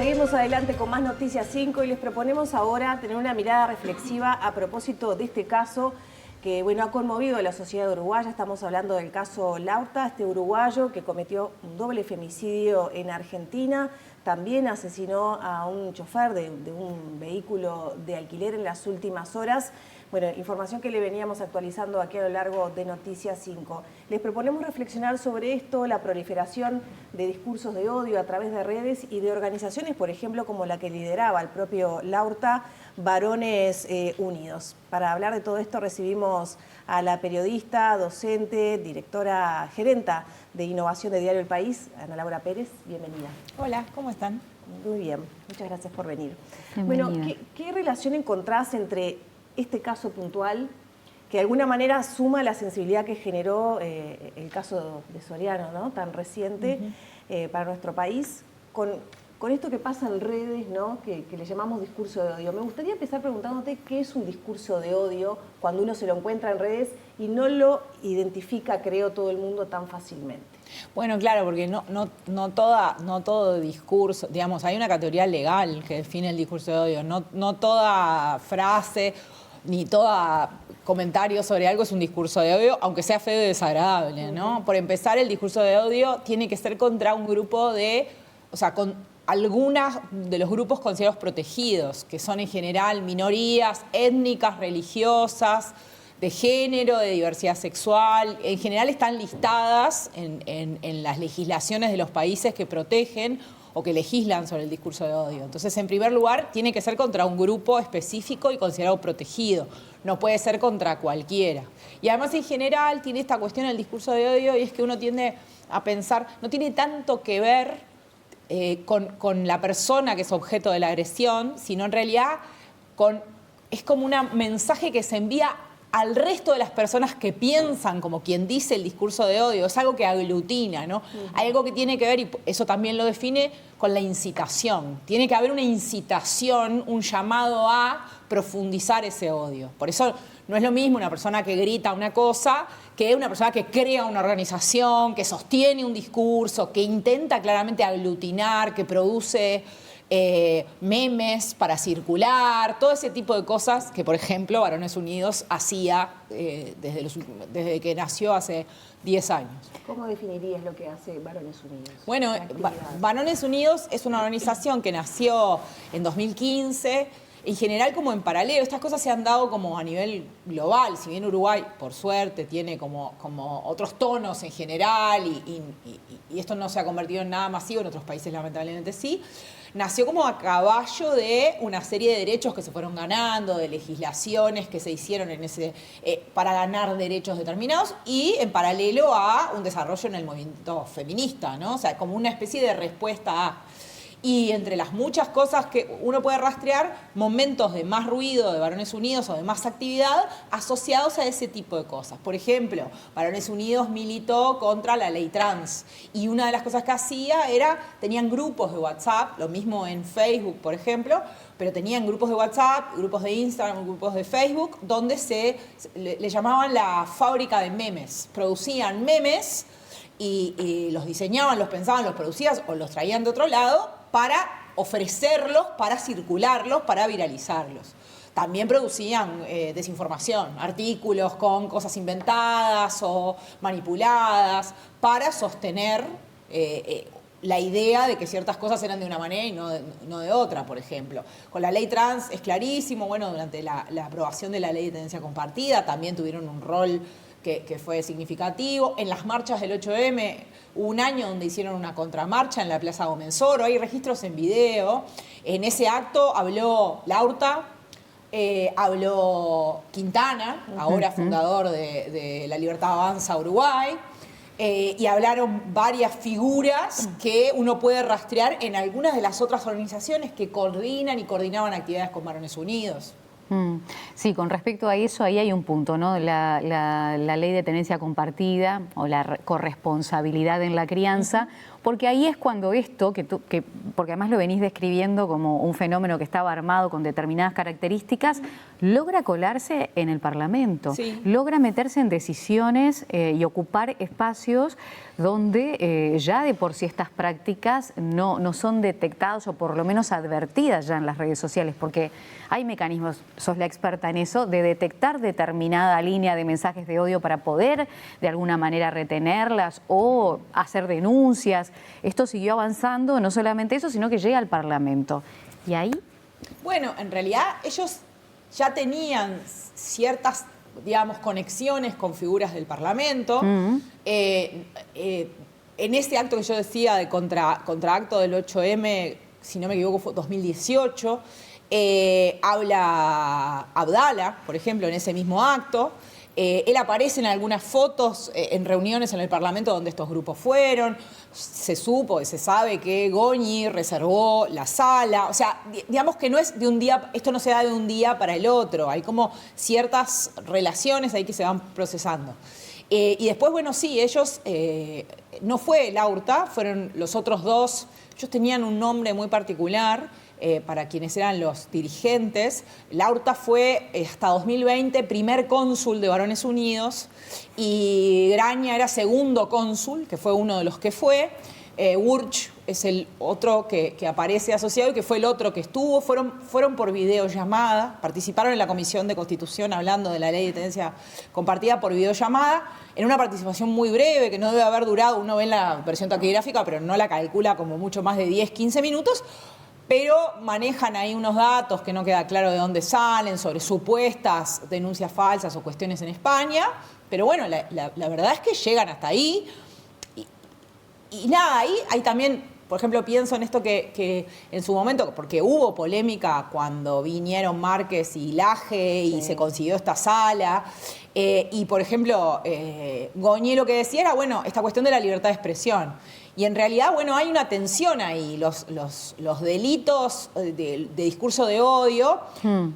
Seguimos adelante con más Noticias 5 y les proponemos ahora tener una mirada reflexiva a propósito de este caso que ha conmovido a la sociedad uruguaya. Estamos hablando del caso Laurta, este uruguayo que cometió un doble femicidio en Argentina. También asesinó a un chofer de un vehículo de alquiler en las últimas horas. Bueno, información que le veníamos actualizando aquí a lo largo de Noticias 5. Les proponemos reflexionar sobre esto, la proliferación de discursos de odio a través de redes y de organizaciones, por ejemplo, como la que lideraba el propio Laurta, Varones Unidos. Para hablar de todo esto recibimos a la periodista, docente, directora, gerenta de innovación de Diario El País, Ana Laura Pérez. Bienvenida. Hola, ¿cómo están? Muy bien, muchas gracias por venir. Bienvenida. Bueno, ¿qué relación encontrás entre este caso puntual, que de alguna manera suma la sensibilidad que generó el caso de Soriano, ¿no?, tan reciente para nuestro país, con esto que pasa en redes, ¿no?, que le llamamos discurso de odio? Me gustaría empezar preguntándote qué es un discurso de odio cuando uno se lo encuentra en redes y no lo identifica, creo, todo el mundo tan fácilmente. Bueno, claro, porque no todo discurso, digamos, hay una categoría legal que define el discurso de odio, no toda frase ni todo comentario sobre algo es un discurso de odio, aunque sea feo y desagradable, ¿no? Por empezar, el discurso de odio tiene que ser contra un grupo con algunas de los grupos considerados protegidos, que son en general minorías étnicas, religiosas, de género, de diversidad sexual. En general están listadas en las legislaciones de los países que protegen o que legislan sobre el discurso de odio. Entonces, en primer lugar, tiene que ser contra un grupo específico y considerado protegido. No puede ser contra cualquiera. Y además, en general, tiene esta cuestión del discurso de odio, y es que uno tiende a pensar, no tiene tanto que ver con la persona que es objeto de la agresión, sino en realidad es como un mensaje que se envía al resto de las personas que piensan como quien dice el discurso de odio. Es algo que aglutina, ¿no? Hay algo que tiene que ver, y eso también lo define, con la incitación. Tiene que haber una incitación, un llamado a profundizar ese odio. Por eso no es lo mismo una persona que grita una cosa que una persona que crea una organización, que sostiene un discurso, que intenta claramente aglutinar, que produce memes para circular, todo ese tipo de cosas que, por ejemplo, Varones Unidos hacía desde que nació hace 10 años. ¿Cómo definirías lo que hace Varones Unidos? Bueno, Varones Unidos es una organización que nació en 2015, en general como en paralelo. Estas cosas se han dado como a nivel global, si bien Uruguay, por suerte, tiene como otros tonos en general y esto no se ha convertido en nada masivo, en otros países lamentablemente sí. Nació como a caballo de una serie de derechos que se fueron ganando, de legislaciones que se hicieron para ganar derechos determinados, y en paralelo a un desarrollo en el movimiento feminista, ¿no? O sea, como una especie de respuesta a... Y entre las muchas cosas que uno puede rastrear, momentos de más ruido de Varones Unidos o de más actividad asociados a ese tipo de cosas. Por ejemplo, Varones Unidos militó contra la ley trans, y una de las cosas que hacía tenían grupos de WhatsApp, lo mismo en Facebook, por ejemplo, pero tenían grupos de WhatsApp, grupos de Instagram, grupos de Facebook, donde le llamaban la fábrica de memes. Producían memes y los diseñaban, los pensaban, los producían o los traían de otro lado para ofrecerlos, para circularlos, para viralizarlos. También producían desinformación, artículos con cosas inventadas o manipuladas para sostener la idea de que ciertas cosas eran de una manera y no de otra, por ejemplo. Con la ley trans es clarísimo, durante la aprobación de la ley de tenencia compartida también tuvieron un rol que fue significativo. En las marchas del 8M hubo un año donde hicieron una contramarcha en la Plaza Gómez Oro, hay registros en video. En ese acto habló Laurta, habló Quintana, ahora fundador de La Libertad Avanza Uruguay, y hablaron varias figuras que uno puede rastrear en algunas de las otras organizaciones que coordinan y coordinaban actividades con Varones Unidos. Sí, con respecto a eso, ahí hay un punto, ¿no? La ley de tenencia compartida o la corresponsabilidad en la crianza, porque ahí es cuando esto, porque además lo venís describiendo como un fenómeno que estaba armado con determinadas características, logra colarse en el Parlamento, logra meterse en decisiones y ocupar espacios donde ya de por sí estas prácticas no son detectadas o por lo menos advertidas ya en las redes sociales, porque hay mecanismos, sos la experta en eso, de detectar determinada línea de mensajes de odio para poder de alguna manera retenerlas o hacer denuncias. Esto siguió avanzando, no solamente eso, sino que llega al Parlamento. ¿Y ahí? Bueno, en realidad ellos ya tenían ciertas, digamos, conexiones con figuras del Parlamento. En este acto que yo decía de contraacto del 8M, si no me equivoco, fue 2018, habla Abdala, por ejemplo, en ese mismo acto. Él aparece en algunas fotos en reuniones en el Parlamento donde estos grupos fueron. Se sabe que Goñi reservó la sala. O sea, digamos que no es de un día, esto no se da de un día para el otro. Hay como ciertas relaciones ahí que se van procesando. Y después, bueno, sí, ellos, no fue Laurta, fueron los otros dos. Ellos tenían un nombre muy particular. Para quienes eran los dirigentes. Laurta fue hasta 2020 primer cónsul de Varones Unidos y Graña era segundo cónsul, que fue uno de los que fue. Urch es el otro que aparece asociado y que fue el otro que estuvo. Fueron por videollamada, participaron en la Comisión de Constitución hablando de la ley de tenencia compartida por videollamada, en una participación muy breve que no debe haber durado, uno ve en la versión taquigráfica, pero no la calcula como mucho más de 10, 15 minutos, pero manejan ahí unos datos que no queda claro de dónde salen, sobre supuestas denuncias falsas o cuestiones en España. Pero bueno, la verdad es que llegan hasta ahí. Y nada, ahí también, por ejemplo, pienso en esto que en su momento, porque hubo polémica cuando vinieron Márquez y Laje y se consiguió esta sala. Y, por ejemplo, Goñi lo que decía era, bueno, esta cuestión de la libertad de expresión. Y en realidad, bueno, hay una tensión ahí. Los delitos de discurso de odio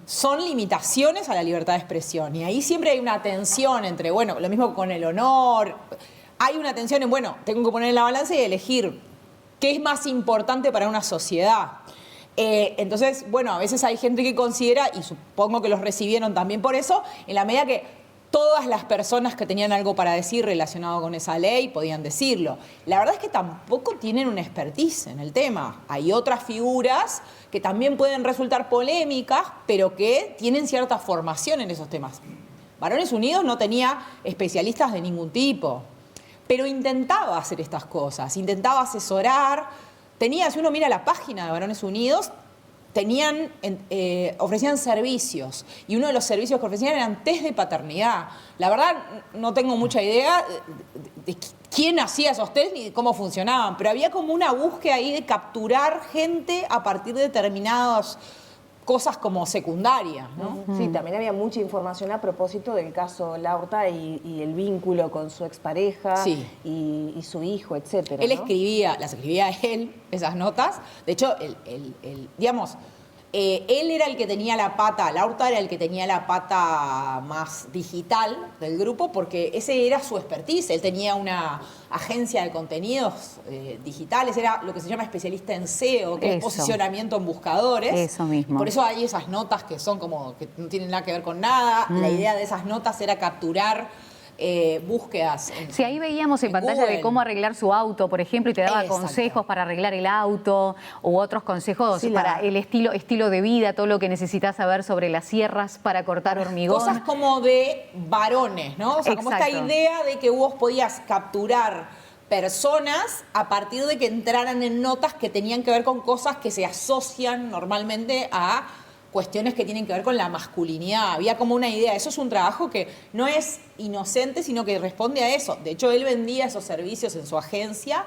son limitaciones a la libertad de expresión. Y ahí siempre hay una tensión entre, bueno, lo mismo con el honor. Hay una tensión en, bueno, tengo que poner en la balanza y elegir qué es más importante para una sociedad. Entonces, bueno, a veces hay gente que considera, y supongo que los recibieron también por eso, en la medida que todas las personas que tenían algo para decir relacionado con esa ley podían decirlo. La verdad es que tampoco tienen una expertise en el tema. Hay otras figuras que también pueden resultar polémicas, pero que tienen cierta formación en esos temas. Varones Unidos no tenía especialistas de ningún tipo, pero intentaba hacer estas cosas, intentaba asesorar. Si uno mira la página de Varones Unidos, ofrecían servicios, y uno de los servicios que ofrecían eran test de paternidad. La verdad no tengo mucha idea de quién hacía esos test ni de cómo funcionaban, pero había como una búsqueda ahí de capturar gente a partir de determinadas cosas como secundarias, ¿no? Sí, también había mucha información a propósito del caso Laurta y el vínculo con su expareja y su hijo, etcétera. Él las escribía él, esas notas. De hecho, digamos, él era el que tenía la pata, Laurta era el que tenía la pata más digital del grupo, porque ese era su expertise. Él tenía una agencia de contenidos digitales, era lo que se llama especialista en SEO, que es posicionamiento en buscadores. Eso mismo. Por eso hay esas notas que son como que no tienen nada que ver con nada. La idea de esas notas era capturar búsquedas. Sí, ahí veíamos en pantalla Google. de cómo arreglar su auto, por ejemplo, y te daba consejos para arreglar el auto u otros consejos para el estilo de vida, todo lo que necesitas saber sobre las sierras para cortar hormigón. Cosas como de varones, ¿no? O sea, como esta idea de que vos podías capturar personas a partir de que entraran en notas que tenían que ver con cosas que se asocian normalmente a cuestiones que tienen que ver con la masculinidad. Había como una idea. Eso es un trabajo que no es inocente, sino que responde a eso. De hecho, él vendía esos servicios en su agencia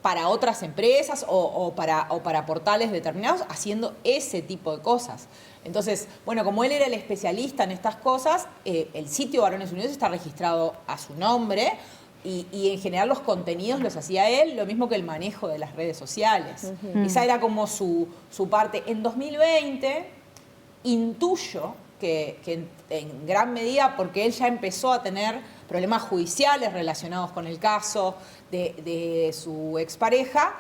para otras empresas o para portales determinados, haciendo ese tipo de cosas. Entonces, bueno, como él era el especialista en estas cosas, el sitio Varones Unidos está registrado a su nombre, y en general los contenidos los hacía él, lo mismo que el manejo de las redes sociales. Esa era como su parte. En 2020 intuyo que en gran medida porque él ya empezó a tener problemas judiciales relacionados con el caso de su expareja,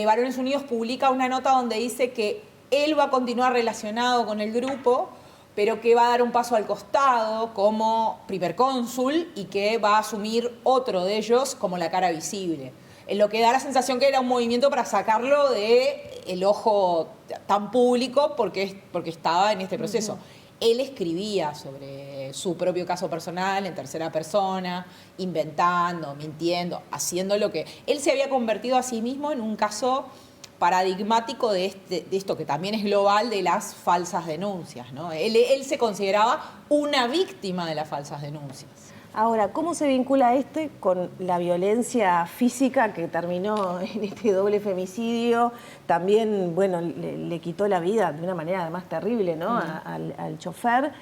Varones Unidos publica una nota donde dice que él va a continuar relacionado con el grupo, pero que va a dar un paso al costado como primer cónsul y que va a asumir otro de ellos como la cara visible. En lo que da la sensación que era un movimiento para sacarlo del ojo tan público porque estaba en este proceso. Él escribía sobre su propio caso personal en tercera persona, inventando, mintiendo, haciendo lo que... Él se había convertido a sí mismo en un caso paradigmático de esto que también es global, de las falsas denuncias, ¿no? Él se consideraba una víctima de las falsas denuncias. Ahora, ¿cómo se vincula con la violencia física que terminó en este doble femicidio? También, bueno, le quitó la vida de una manera además terrible, ¿no? Al chofer.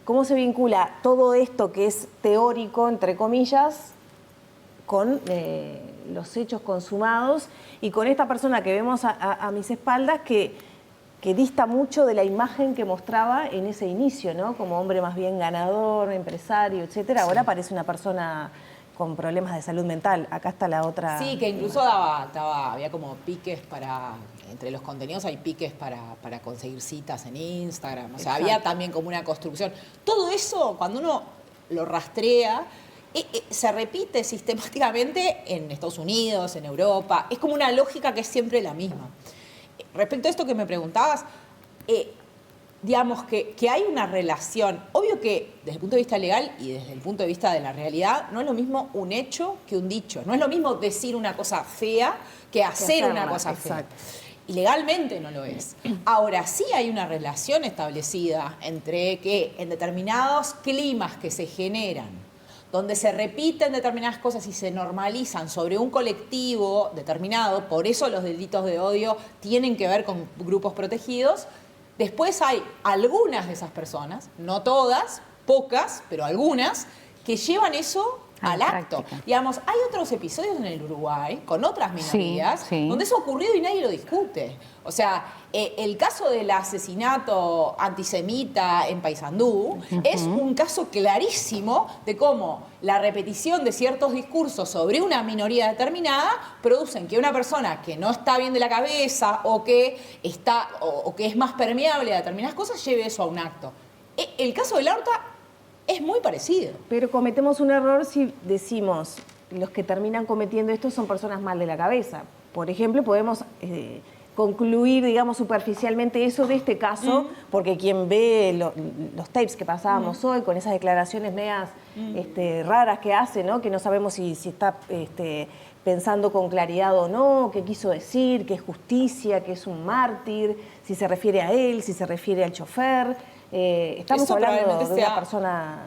¿Cómo se vincula todo esto que es teórico, entre comillas, con los hechos consumados y con esta persona que vemos a mis espaldas que dista mucho de la imagen que mostraba en ese inicio, ¿no? Como hombre más bien ganador, empresario, etcétera. Ahora parece una persona con problemas de salud mental. Acá está la otra. Sí, que incluso había como piques entre los contenidos hay piques para conseguir citas en Instagram. O sea, había también como una construcción. Todo eso, cuando uno lo rastrea, se repite sistemáticamente en Estados Unidos, en Europa. Es como una lógica que es siempre la misma. Respecto a esto que me preguntabas, digamos que hay una relación. Obvio que desde el punto de vista legal y desde el punto de vista de la realidad, no es lo mismo un hecho que un dicho. No es lo mismo decir una cosa fea que hacer una cosa fea. Y legalmente no lo es. Ahora, sí hay una relación establecida entre que en determinados climas que se generan, donde se repiten determinadas cosas y se normalizan sobre un colectivo determinado, por eso los delitos de odio tienen que ver con grupos protegidos. Después hay algunas de esas personas, no todas, pocas, pero algunas, que llevan eso al acto. Digamos, hay otros episodios en el Uruguay, con otras minorías, donde eso ha ocurrido y nadie lo discute. O sea, el caso del asesinato antisemita en Paysandú es un caso clarísimo de cómo la repetición de ciertos discursos sobre una minoría determinada producen que una persona que no está bien de la cabeza o que es más permeable a determinadas cosas lleve eso a un acto. El caso de Laurta es muy parecido. Pero cometemos un error si decimos los que terminan cometiendo esto son personas mal de la cabeza. Por ejemplo, podemos concluir, digamos, superficialmente eso de este caso, porque quien ve los tapes que pasábamos hoy con esas declaraciones medias raras que hace, ¿no? Que no sabemos si está pensando con claridad o no, qué quiso decir, qué es justicia, qué es un mártir, si se refiere a él, si se refiere al chofer. Estamos eso hablando de una persona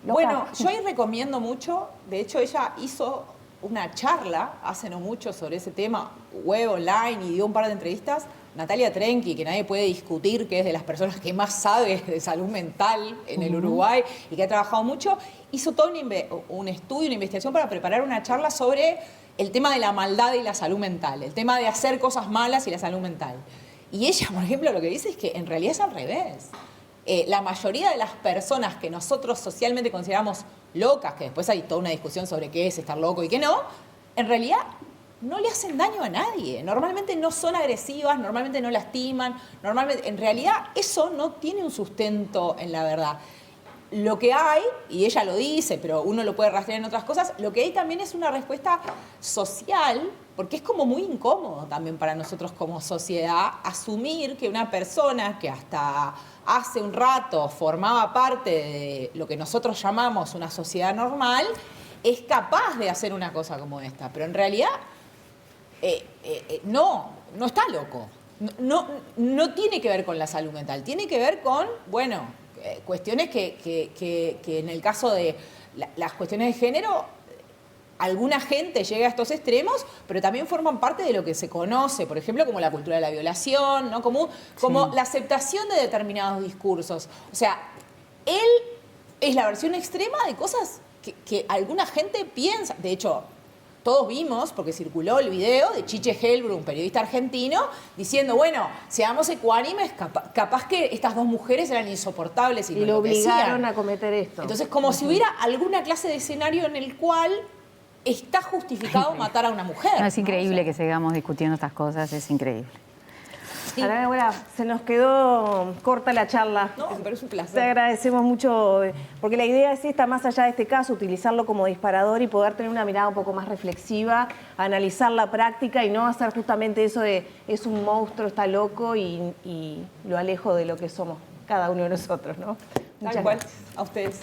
loca. Bueno, yo ahí recomiendo mucho, de hecho ella hizo una charla hace no mucho sobre ese tema, web, online, y dio un par de entrevistas. Natalia Trenchi, que nadie puede discutir, que es de las personas que más sabe de salud mental en el Uruguay y que ha trabajado mucho, hizo todo un estudio, una investigación para preparar una charla sobre el tema de la maldad y la salud mental, el tema de hacer cosas malas y la salud mental. Y ella, por ejemplo, lo que dice es que en realidad es al revés. La mayoría de las personas que nosotros socialmente consideramos locas, que después hay toda una discusión sobre qué es estar loco y qué no, en realidad no le hacen daño a nadie. Normalmente no son agresivas, normalmente no lastiman, normalmente, en realidad eso no tiene un sustento en la verdad. Lo que hay, y ella lo dice, pero uno lo puede rastrear en otras cosas, lo que hay también es una respuesta social, porque es como muy incómodo también para nosotros como sociedad asumir que una persona que hasta hace un rato formaba parte de lo que nosotros llamamos una sociedad normal, es capaz de hacer una cosa como esta. Pero en realidad no está loco. No tiene que ver con la salud mental, tiene que ver con, bueno, cuestiones que en el caso de las cuestiones de género, alguna gente llega a estos extremos, pero también forman parte de lo que se conoce, por ejemplo, como la cultura de la violación, ¿no? Como la aceptación de determinados discursos. O sea, él es la versión extrema de cosas que alguna gente piensa. De hecho, todos vimos, porque circuló el video de Chiche Helbrun, un periodista argentino, diciendo, bueno, seamos ecuánimes, capaz que estas dos mujeres eran insoportables y lo obligaron a cometer esto. Entonces, como si hubiera alguna clase de escenario en el cual está justificado matar a una mujer. No, es increíble, ¿no? O sea, que sigamos discutiendo estas cosas, es increíble. Sí. Ahora, se nos quedó corta la charla. No, pero es un placer. Te agradecemos mucho, porque la idea es esta, más allá de este caso, utilizarlo como disparador y poder tener una mirada un poco más reflexiva, analizar la práctica y no hacer justamente eso de es un monstruo, está loco y lo alejo de lo que somos cada uno de nosotros, ¿no? Tal cual. A ustedes.